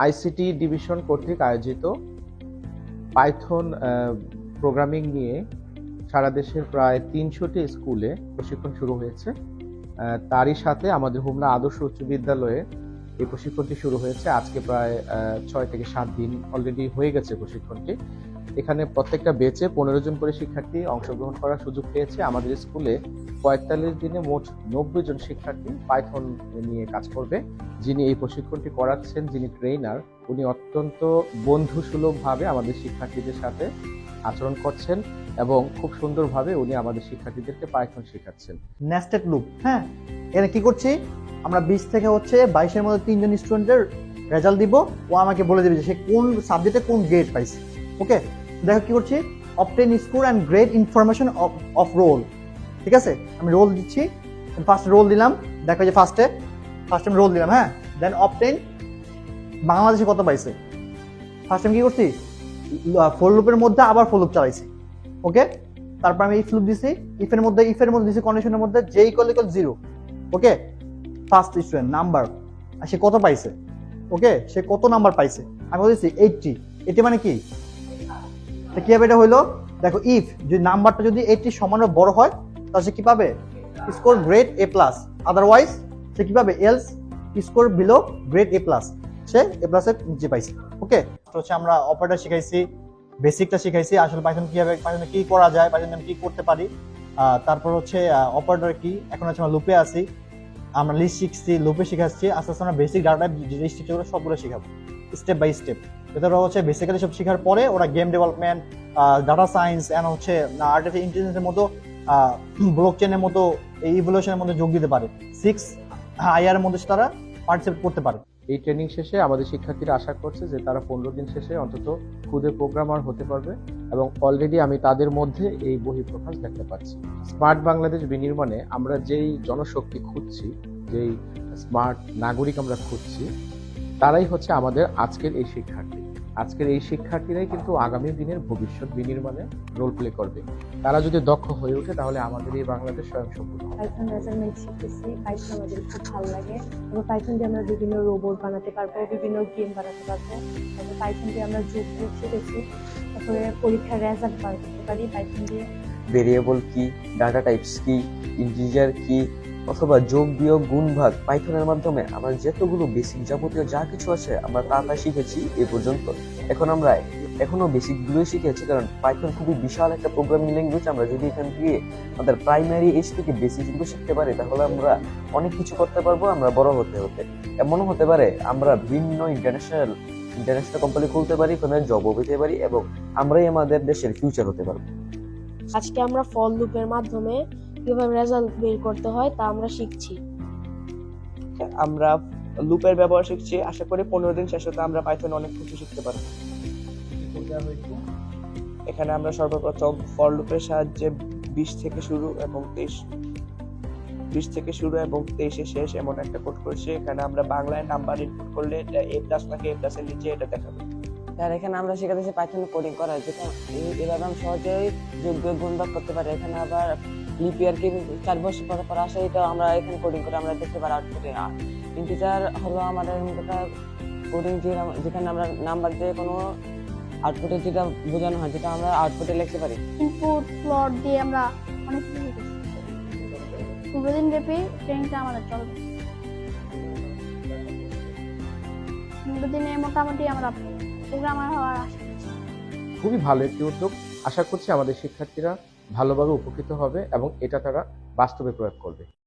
ICT division কর্তৃক আয়োজিত Python programming নিয়ে সারা দেশের প্রায় 300টি স্কুলে প্রশিক্ষণ শুরু হয়েছে। তারই সাথে আমাদের হোমনা আদর্শ উচ্চ বিদ্যালয়ে এই প্রশিক্ষণটি শুরু হয়েছে। আজকে প্রায় 6 থেকে 7 দিন অলরেডি হয়ে গেছে প্রশিক্ষণটি। এখানে প্রত্যেকটা বেচে 15 জন করে শিক্ষার্থী অংশগ্রহণ করার সুযোগ পেয়েছে। আমাদের স্কুলে 45 দিনে মোট 90 জন শিক্ষার্থী পাইথন নিয়ে কাজ করবে। যিনি এই প্রশিক্ষণটি করাচ্ছেন, যিনি ট্রেনার, উনি অত্যন্ত বন্ধুসুলভভাবে আমাদের শিক্ষার্থীদের সাথে আচরণ করছেন এবং খুব সুন্দরভাবে উনি আমাদের শিক্ষার্থীদেরকে পাইথন শেখাচ্ছেন। নেস্টেড লুপ, হ্যাঁ, এখানে কি করছি আমরা 20 থেকে 22-এর মধ্যে 3 জন স্টুডেন্টের রেজাল্ট দিব। ও আমাকে বলে দেবে যে সে কোন সাবজেক্টে কোন গ্রেড পাইছে। ওকে, দেখো কি করছি, obtain score and grade information of roll. ঠিক আছে, আমি রোল দিচ্ছি, ফার্স্ট রোল দিলাম, দেখো যে ফার্স্টে আমি রোল দিলাম, হ্যাঁ, দেন অবটেন বাংলাদেশে কত পাইছে। ফার্স্ট টাইম কি করছি, ফর লুপের মধ্যে আবার ফর লুপ চালাইছি। ওকে, তারপর আমি ইফ লুপ দিছি, ইফের মধ্যে দিছি কন্ডিশনের মধ্যে জে ইকুয়াল 0। ওকে, ফার্স্ট স্টুডেন্ট নাম্বার আর সে কত পাইছে। ওকে, সে কত নাম্বার পাইছে, আমি বলছি 80 মানে কি, কি হবে এটা হইলো, দেখো ইফ যদি নাম্বারটা যদি 80 সমানের বড় হয় তাহলে সে কি পাবে, স্কোর গ্রেড A+, আদারওয়াইজ সে কি পাবে, else score below grade A+, say A+ এর নিচে পাইছে। ওকে, হচ্ছে আমরা অপারেটর শিখাইছি, বেসিকটা শিখাইছি, আসলে পাইথন কিভাবে, পাইথনে কি করা যায়, পাইথনে আমি কি করতে পারি, তারপর হচ্ছে অপারেটর কি, এখন হচ্ছে আমরা লুপে আছি, আমরা লিস্ট শিখছি, লুপে শিখাচ্ছি, আস্তে আস্তে আমরা বেসিক ডাটা যে স্ট্রাকচারগুলো সবগুলো শিখাবো স্টেপ বাই স্টেপ। এছাড়া হচ্ছে বেসিক্যালি সব শেখার পরে ওরা game development, data science and হচ্ছে আর্টিফিশিয়াল ইন্টেলিজেন্সের মতো, ব্লকচেনের মতো, এই ইভলিউশনের মধ্যে যোগ দিতে পারে। 6 IR এর মধ্যে তারা পার্টিসিপেট করতে পারে। এই ট্রেনিং শেষে আমাদের শিক্ষার্থীরা আশা করছে যে তারা 15 দিন শেষে অন্তত খুদে প্রোগ্রামার হতে পারবে এবং অলরেডি আমি তাদের মধ্যে এই বহিঃপ্রকাশ দেখতে পাচ্ছি। স্মার্ট বাংলাদেশ বিনির্মাণে আমরা যেই জনশক্তি খুঁজছি, যেই স্মার্ট নাগরিক আমরা খুঁজছি, তারাই হচ্ছে আমাদের আজকের এই শিক্ষার্থী। আজকের এই শিক্ষার্থীরাই কিন্তু আগামী দিনের ভবিষ্যৎ বিনির্মাণে রোল প্লে করবে। তারা যদি দক্ষ হয়ে ওঠে তাহলে আমাদের এই বাংলাদেশ স্বয়ংসম্পূর্ণ হবে। পাইথন মেজারমেন্ট শিখতেছি, পাইথন আমাদের খুব ভালো লাগে এবং পাইথন দিয়ে আমরা বিভিন্ন রোবট বানাতে পারবো, বিভিন্ন গেম বানাতে পারবো। তারপরে পাইথন দিয়ে আমরা যোগ শিখেছি, তারপরে পরীক্ষার রেজাল্ট বার করতে পারি পাইথন দিয়ে। ভেরিয়েবল কি, ডাটা টাইপস কি, ইন্টিজার কি, অথবা যোগ বিয়োগ গুণ ভাগ পাইথনের মাধ্যমে আমরা যতগুলো বেসিক যাবতীয় যা কিছু আছে আমরা তা শিখেছি এই পর্যন্ত। এখন আমরা এখনো বেসিক গুলোই শিখেছি, কারণ পাইথন খুবই বিশাল একটা প্রোগ্রামিং ল্যাঙ্গুয়েজ। আমরা যদি এখান থেকে আমাদের প্রাইমারি এজ থেকে বেসিক গুলো শিখতে পারি তাহলে আমরা অনেক কিছু করতে পারবো। আমরা বড় হতে এমনও হতে পারে আমরা ভিন্ন ইন্টারন্যাশনাল কোম্পানি খুলতে পারি, ওখানে জবও পেতে পারি এবং আমরাই আমাদের দেশের ফিউচার হতে পারবো। আজকে আমরা ফর লুপের মাধ্যমে কিভাবে রেজাল্ট বের করতে হয় তা আমরা শিখছি। আমরা লুপের ব্যবহার শিখছি, আশা করি 15 দিন শেষ হতে আমরা পাইথন অনেক কিছু শিখতে পারবো। এখানে আমরা সর্বপ্রথম ফর লুপের সাহায্যে 20 থেকে শুরু এবং 23 শেষ এমন একটা কোড করেছি। এখানে আমরা বাংলায় নাম্বার ইনপুট করলে এটা A+ নাকি A+ এর নিচে এটা দেখাবে। আর এখানে আমরা শিখাতেছি পাইথন কোডিং করা, যেটা এভাবে আমি সহজেই যোগ বিয়োগ গুণ ভাগ করতে পারি। এখানে আবার লিপ ইয়ার কি 4 বছর পর আসে, এটা আমরা এখানে কোডিং করে আমরা দেখতে পারি আউটপুটে। ইন্টিজার হলো আমাদের একটা কোডিং যেখানে আমরা নাম্বার দিয়ে কোনো আউটপুটে যেটা বোঝানো হয়, যেটা আমরা আউটপুটে লিখতে পারি। ইনপুট ফ্লোট দিয়ে আমরা অনেক কিছু শিখেছি। 15 দিন ব্যাপী ট্রেনিংটা আমাদের চলবে। 15 দিনে মোটামুটি আমরা প্রোগ্রামার হওয়ার আশা করছি। খুবই ভালো একটি উদ্যোগ। আশা করছি আমাদের শিক্ষার্থীরা ভালোভাবে উপকৃত হবে এবং এটা তারা বাস্তবে প্রয়োগ করবে।